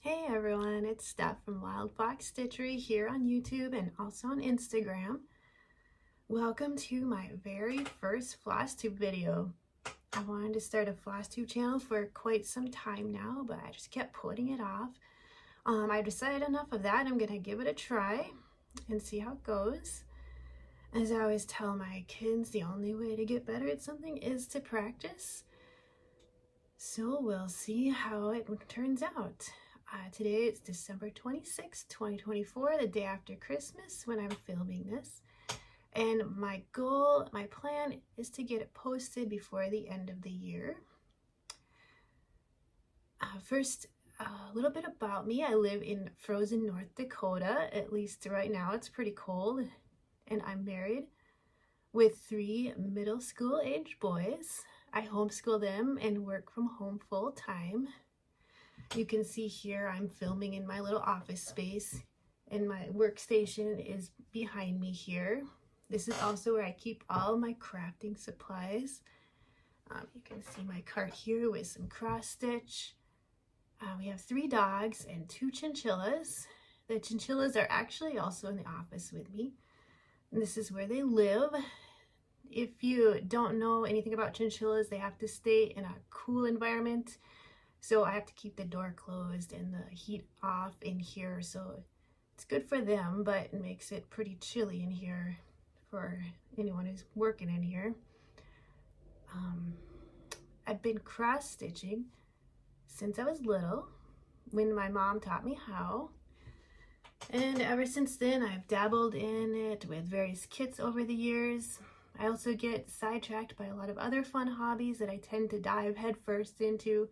Hey everyone, it's Steph from WildFox Stitchery here on YouTube and also on Instagram. Welcome to my very first Flosstube video. I wanted to start a Flosstube channel for quite some time now, but I just kept putting it off. I decided enough of that. I'm gonna give it a try and see how it goes. As I always tell my kids, the only way to get better at something is to practice. So we'll see how it turns out. Today it's December 26th, 2024, the day after Christmas when I'm filming this. And my plan is to get it posted before the end of the year. First, a little bit about me. I live in frozen North Dakota, at least right now. It's pretty cold. And I'm married with 3 middle school age boys. I homeschool them and work from home full time. You can see here I'm filming in my little office space and my workstation is behind me here. This is also where I keep all my crafting supplies. You can see my cart here with some cross stitch. We have 3 dogs and 2 chinchillas. The chinchillas are actually also in the office with me. And this is where they live. If you don't know anything about chinchillas, they have to stay in a cool environment. So I have to keep the door closed and the heat off in here. So it's good for them, but it makes it pretty chilly in here for anyone who's working in here. I've been cross stitching since I was little when my mom taught me how. And ever since then, I've dabbled in it with various kits over the years. I also get sidetracked by a lot of other fun hobbies that I tend to dive headfirst into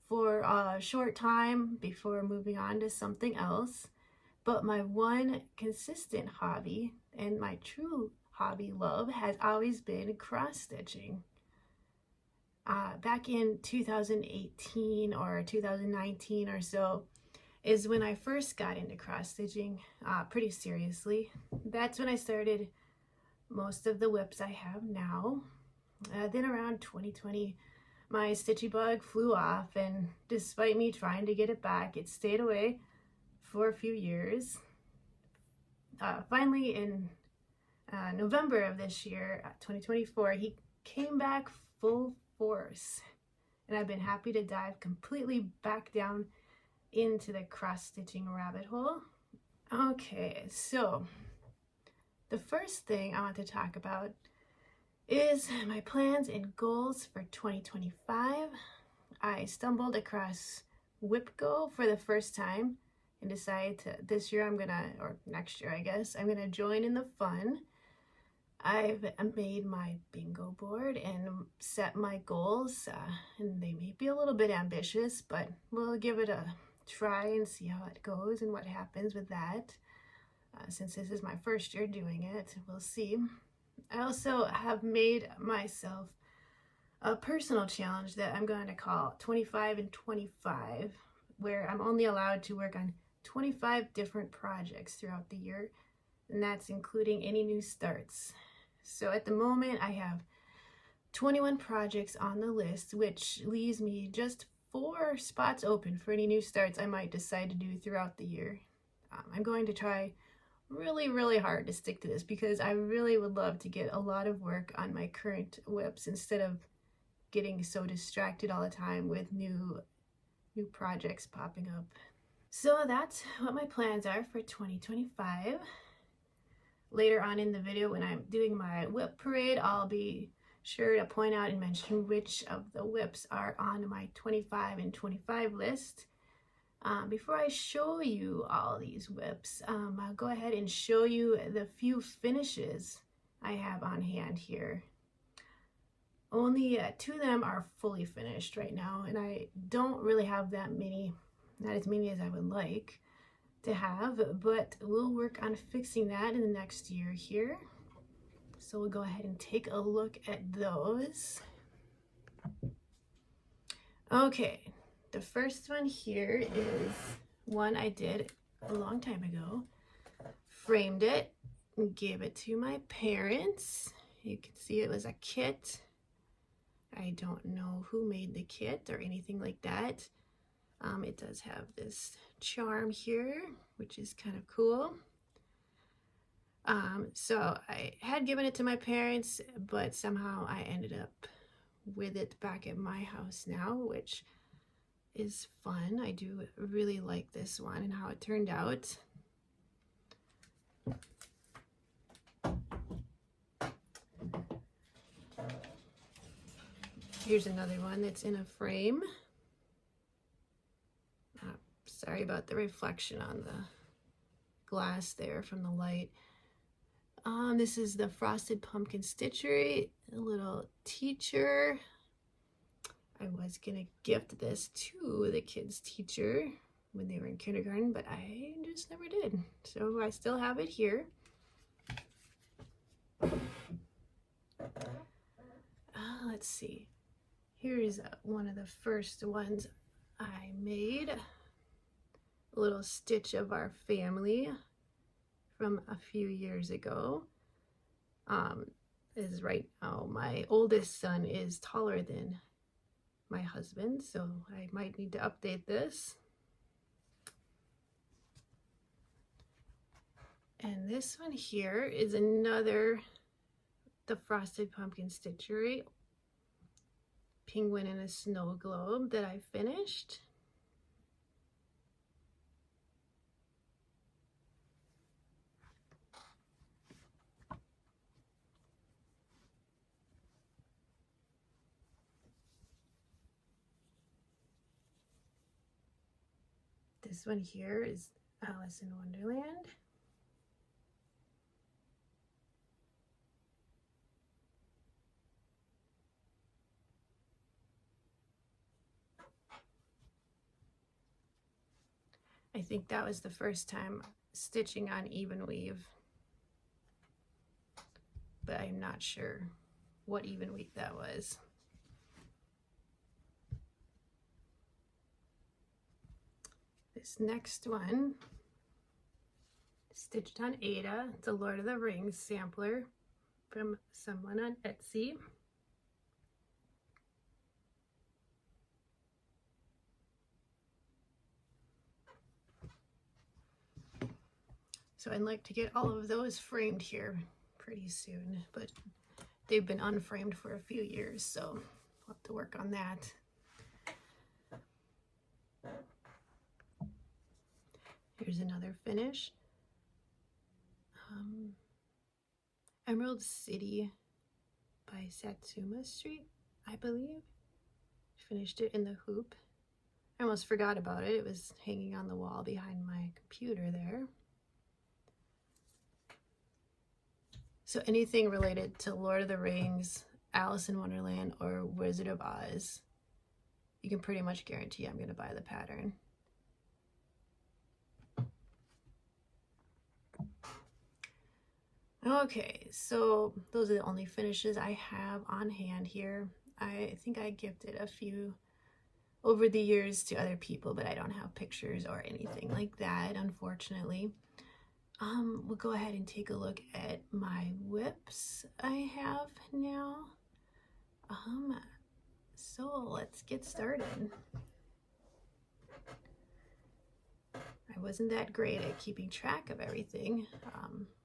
for a short time before moving on to something else. But my one consistent hobby and my true hobby love has always been cross stitching. Back in 2018 or 2019 or so is when I first got into cross stitching pretty seriously. That's when I started most of the WIPs I have now. Then around 2020, my stitchy bug flew off, and despite me trying to get it back, it stayed away for a few years. Finally, in November of this year, 2024, he came back full force, and I've been happy to dive completely back down into the cross-stitching rabbit hole. Okay, so the first thing I want to talk about is my plans and goals for 2025. I stumbled across WIP Go for the first time and decided this year or next year I guess, I'm gonna join in the fun. I've made my bingo board and set my goals, and they may be a little bit ambitious, but we'll give it a try and see how it goes and what happens with that. Since this is my first year doing it, we'll see. I also have made myself a personal challenge that I'm going to call 25 and 25, where I'm only allowed to work on 25 different projects throughout the year, and that's including any new starts. So at the moment I have 21 projects on the list, which leaves me just 4 spots open for any new starts I might decide to do throughout the year. I'm going to try really hard to stick to this because I really would love to get a lot of work on my current WIPs instead of getting so distracted all the time with new projects popping up. So that's what my plans are for 2025. Later on in the video when I'm doing my WIP parade, I'll be sure to point out and mention which of the WIPs are on my 25 and 25 list. Before I show you all these WIPs, I'll go ahead and show you the few finishes I have on hand here. Only 2 of them are fully finished right now, and I don't really have that many, not as many as I would like to have, but we'll work on fixing that in the next year here. So we'll go ahead and take a look at those. Okay. The first one here is one I did a long time ago. Framed it and gave it to my parents. You can see it was a kit. I don't know who made the kit or anything like that. It does have this charm here, which is kind of cool. So I had given it to my parents, but somehow I ended up with it back at my house now, which is fun. I do really like this one and how it turned out. Here's another one that's in a frame. Sorry about the reflection on the glass there from the light. This is the Frosted Pumpkin Stitchery, a little teacher. I was gonna gift this to the kids' teacher when they were in kindergarten, but I just never did. So I still have it here. Let's see. Here's one of the first ones I made. A little stitch of our family from a few years ago. Is right now my oldest son is taller than my husband, so I might need to update this. And this one here is another, the Frosted Pumpkin Stitchery penguin in a snow globe that I finished. This one here is Alice in Wonderland. I think that was the first time stitching on even weave, but I'm not sure what even weave that was. This next one, stitched on Ada. It's a Lord of the Rings sampler from someone on Etsy. So I'd like to get all of those framed here pretty soon, but they've been unframed for a few years, so I'll have to work on that. Here's another finish. Emerald City by Satsuma Street, I believe. Finished it in the hoop. I almost forgot about it. It was hanging on the wall behind my computer there. So anything related to Lord of the Rings, Alice in Wonderland, or Wizard of Oz, you can pretty much guarantee I'm going to buy the pattern. Okay, so those are the only finishes I have on hand here. I think I gifted a few over the years to other people, but I don't have pictures or anything like that, unfortunately. We'll go ahead and take a look at my WIPs I have now. So let's get started. I wasn't that great at keeping track of everything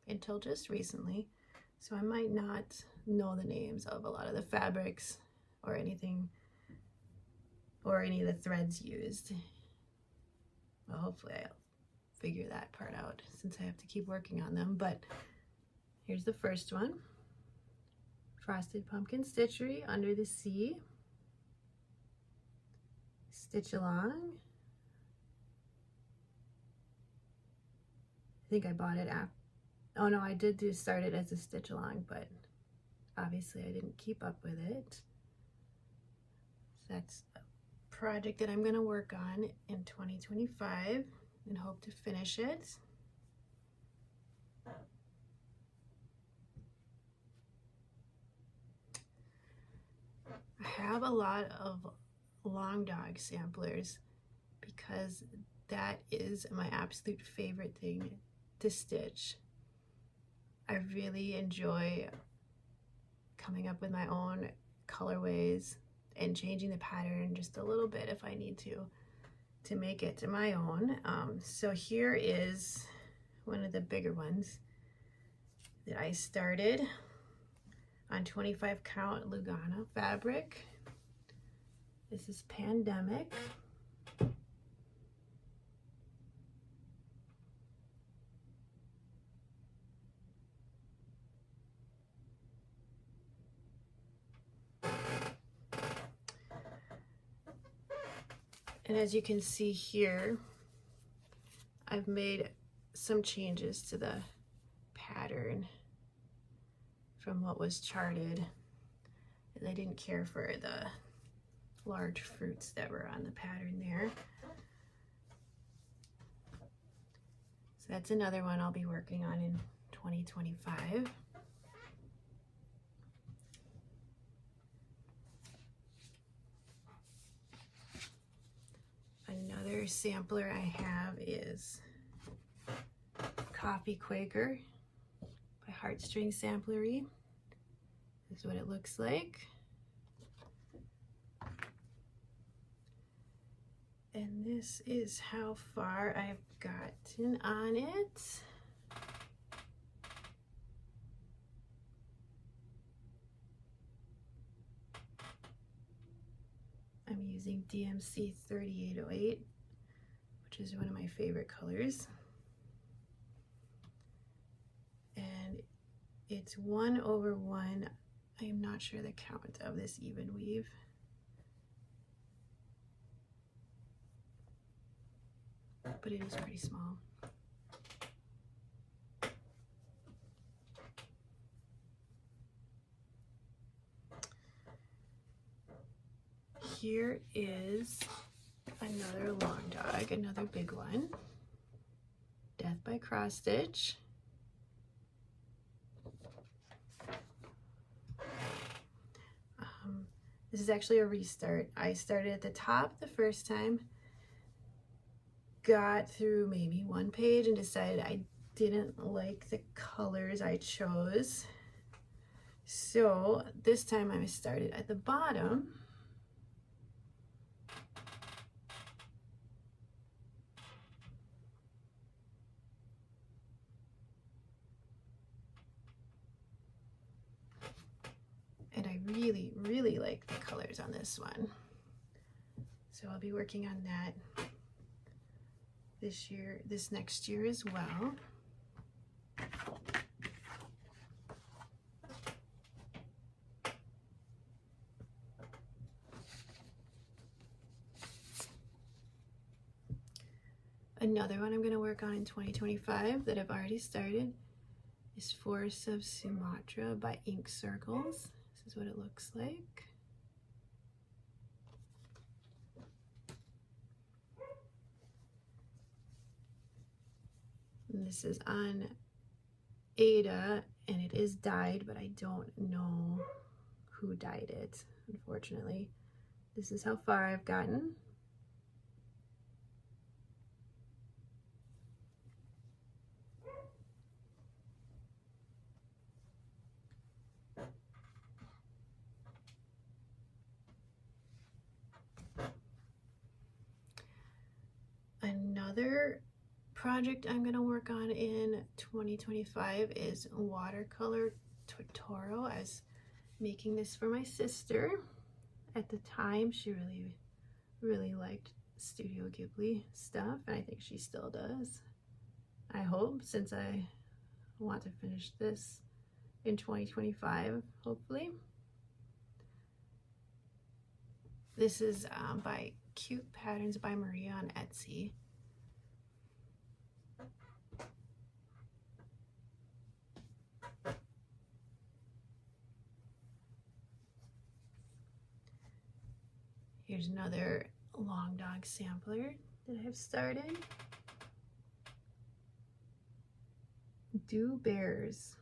until just recently, so I might not know the names of a lot of the fabrics or anything, or any of the threads used. Well, hopefully I'll figure that part out since I have to keep working on them. But here's the first one. Frosted Pumpkin Stitchery, Under the Sea. Stitch along. I think I bought it after. Oh no, I did start it as a stitch along, but obviously I didn't keep up with it. So that's a project that I'm going to work on in 2025 and hope to finish it. I have a lot of long dog samplers because that is my absolute favorite thing to stitch. I really enjoy coming up with my own colorways and changing the pattern just a little bit if I need to to make it my own. So here is one of the bigger ones that I started on 25 count Lugana fabric. This is Pandemic. And as you can see here, I've made some changes to the pattern from what was charted. I didn't care for the large fruits that were on the pattern there. So that's another one I'll be working on in 2025. Another sampler I have is Coffee Quaker by Heartstring Samplery. This is what it looks like. And this is how far I've gotten on it. I'm using DMC 3808, which is one of my favorite colors. And it's 1/1. I am not sure the count of this even weave. But it is pretty small. Here is another long dog, another big one. Death by Cross Stitch. This is actually a restart. I started at the top the first time, got through maybe one page and decided I didn't like the colors I chose. So this time I started at the bottom. And I really, really like the colors on this one. So I'll be working on that this year, this next year as well. Another one I'm going to work on in 2025 that I've already started is Forests of Sumatra by Ink Circles. This is what it looks like. And this is on Ada, and it is dyed, but I don't know who dyed it, unfortunately. This is how far I've gotten. Another project I'm going to work on in 2025 is watercolor Totoro. I was making this for my sister. At the time, she really liked Studio Ghibli stuff, and I think she still does. I hope, since I want to finish this in 2025, hopefully. This is by Cute Patterns by Maria on Etsy. Here's another long dog sampler that I've started. Do Bears.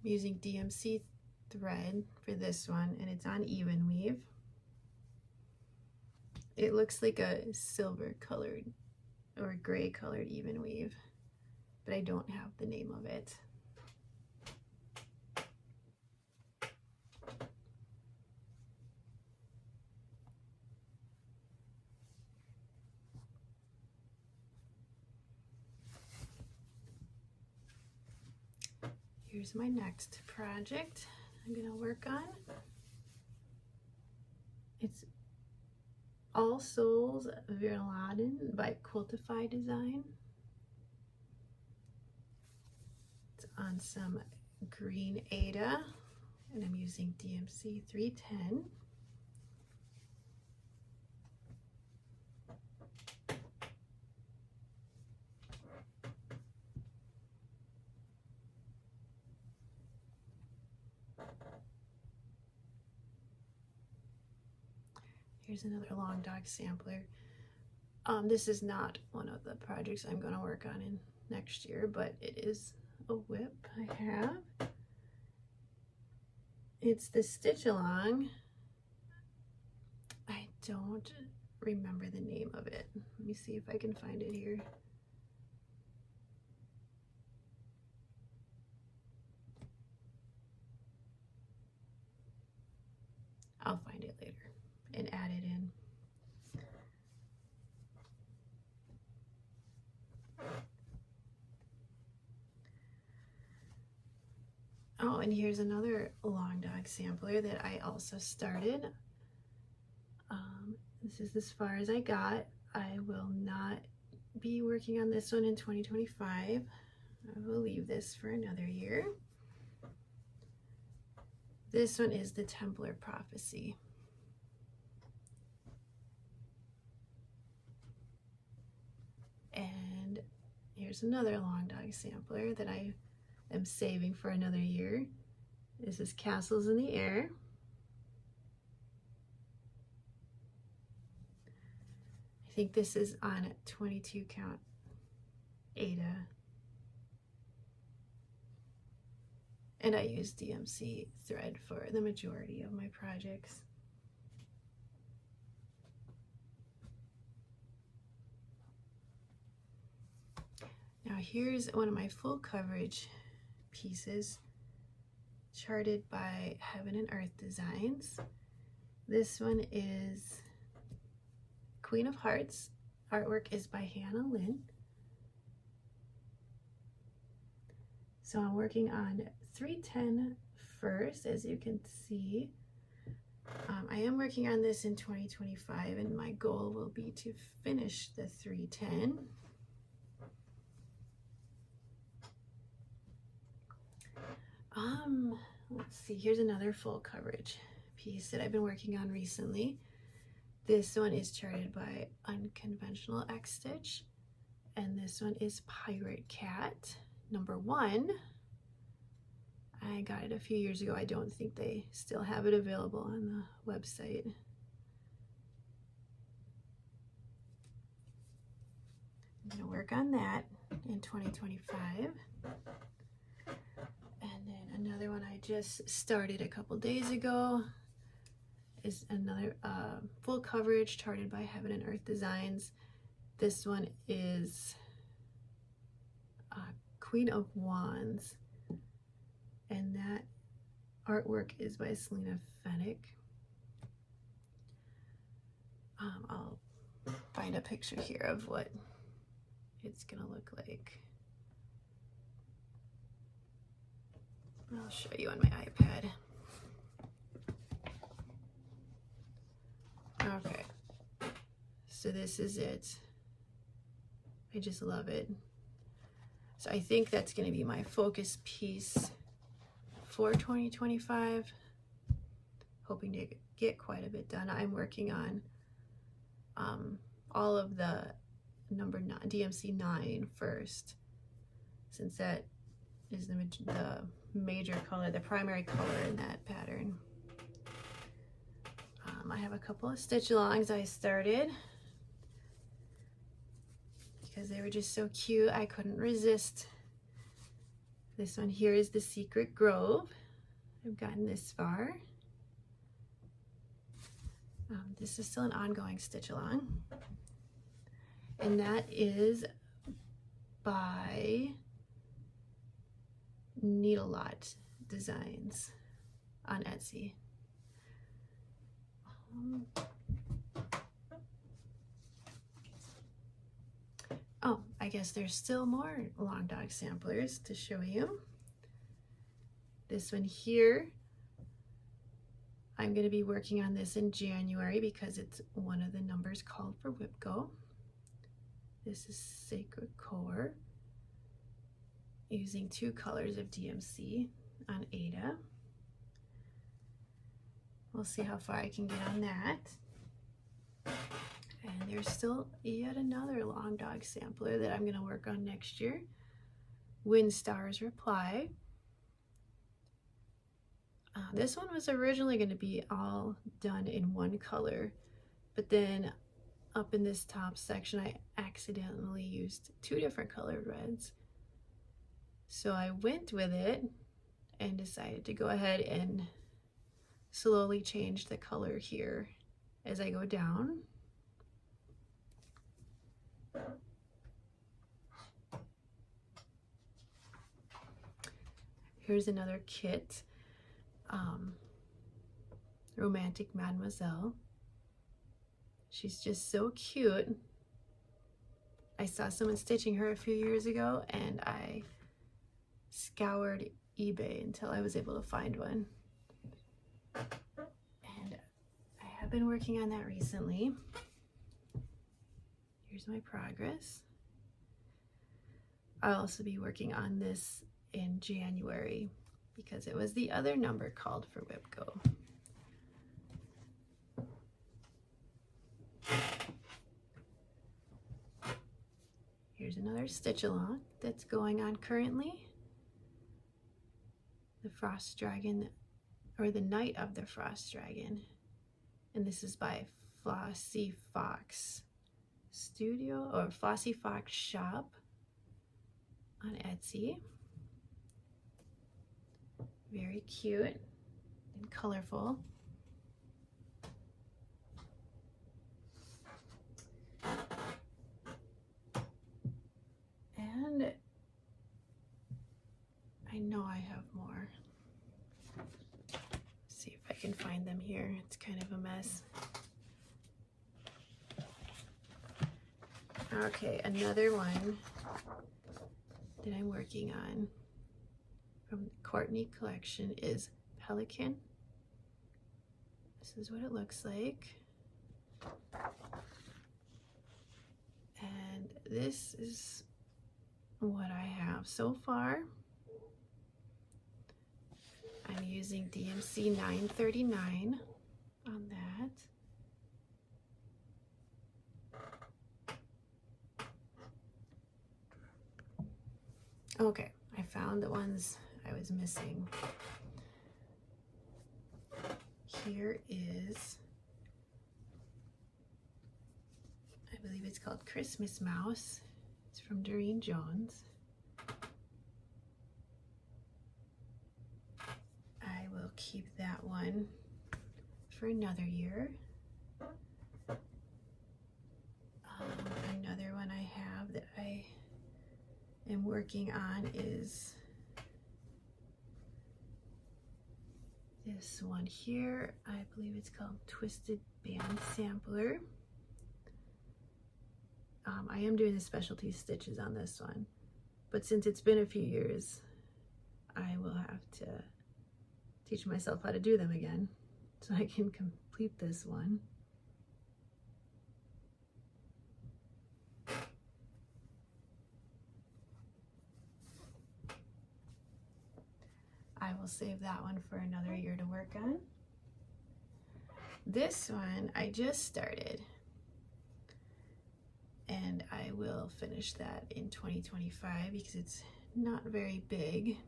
I'm using DMC thread for this one, and it's on even weave. It looks like a silver colored or gray colored even weave, but I don't have the name of it. Here's my next project I'm gonna work on. It's All Souls Virladen by Quiltify Design. It's on some green Ada, and I'm using DMC 310. Here's another long dog sampler. This is not one of the projects I'm going to work on in next year, but it is a WIP I have. It's the Stitch Along. I don't remember the name of it. Let me see if I can find it here. I'll find it later and add it in. Oh, and here's another long dog sampler that I also started. This is as far as I got. I will not be working on this one in 2025. I will leave this for another year. This one is the Templar Prophecy. And here's another long dog sampler that I am saving for another year. This is Castles in the Air. I think this is on a 22 count Ada. And I use DMC thread for the majority of my projects. Now here's one of my full coverage pieces, charted by Heaven and Earth Designs. This one is Queen of Hearts. Artwork is by Hannah Lynn. So I'm working on 310 first, as you can see. I am working on this in 2025, and my goal will be to finish the 310. Let's see, here's another full coverage piece that I've been working on recently. This one is charted by Unconventional X Stitch, and this one is Pirate Cat #1. I got it a few years ago. I don't think they still have it available on the website. I'm gonna work on that in 2025. And then another one I just started a couple days ago is another full coverage charted by Heaven and Earth Designs. This one is Queen of Wands, and that artwork is by Selena Fennick. I'll find a picture here of what it's gonna look like. I'll show you on my iPad. Okay, so this is it. I just love it. So I think that's going to be my focus piece for 2025. Hoping to get quite a bit done. I'm working on all of the number 9, DMC 9 first, since that is the major color, the primary color in that pattern. I have a couple of stitch alongs I started because they were just so cute. I couldn't resist. This one here is the Secret Grove. I've gotten this far. This is still an ongoing stitch along, and that is by Needle Lot Designs on Etsy. Oh, I guess there's still more long dog samplers to show you. This one here, I'm going to be working on this in January because it's one of the numbers called for WIP Go. This is Sacred Core, using 2 colors of DMC on Ada. We'll see how far I can get on that. And there's still yet another Long Dog sampler that I'm going to work on next year. Wind Star's Reply. This one was originally going to be all done in 1 color, but then up in this top section I accidentally used 2 different colored reds. So I went with it and decided to go ahead and slowly change the color here as I go down. Here's another kit, Romantic Mademoiselle. She's just so cute. I saw someone stitching her a few years ago and I scoured eBay until I was able to find one. And I have been working on that recently. Here's my progress. I'll also be working on this in January because it was the other number called for WIP Go. Here's another stitch along that's going on currently. The Frost Dragon, or the Night of the Frost Dragon. And this is by FlossieFox Studio, or FlossieFox Shop on Etsy. Very cute and colorful. And I know I have more. See if I can find them here. It's kind of a mess. Okay, another one that I'm working on from the Courtney collection is Pelican. This is what it looks like. And this is what I have so far. I'm using DMC 939 on that. Okay, I found the ones I was missing. Here is, I believe it's called Christmas Mouse. It's from Doreen Jones. I will keep that one for another year. Another one I have that I am working on is this one here. I believe it's called Twisted Band Sampler. I am doing the specialty stitches on this one, but since it's been a few years, I will have to teach myself how to do them again so I can complete this one. I will save that one for another year to work on. This one I just started, and I will finish that in 2025 because it's not very big.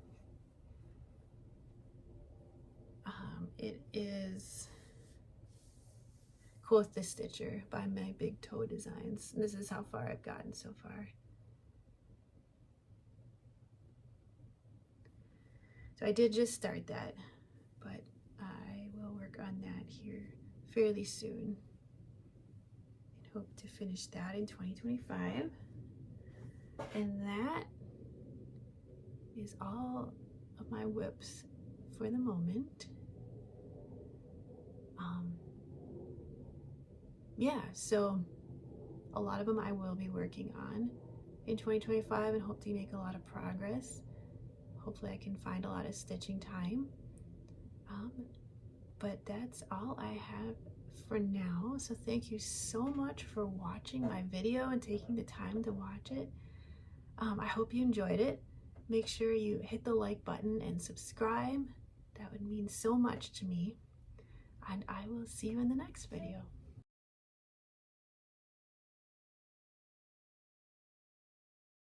It is Quoth the Stitcher by My Big Toe Designs. And this is how far I've gotten so far. So I did just start that, but I will work on that here fairly soon and hope to finish that in 2025. And that is all of my WIPs for the moment. Yeah, so a lot of them I will be working on in 2025 and hope to make a lot of progress. hopefully I can find a lot of stitching time. But that's all I have for now. So thank you so much for watching my video and taking the time to watch it. I hope you enjoyed it. Make sure you hit the like button and subscribe. That would mean so much to me. And I will see you in the next video.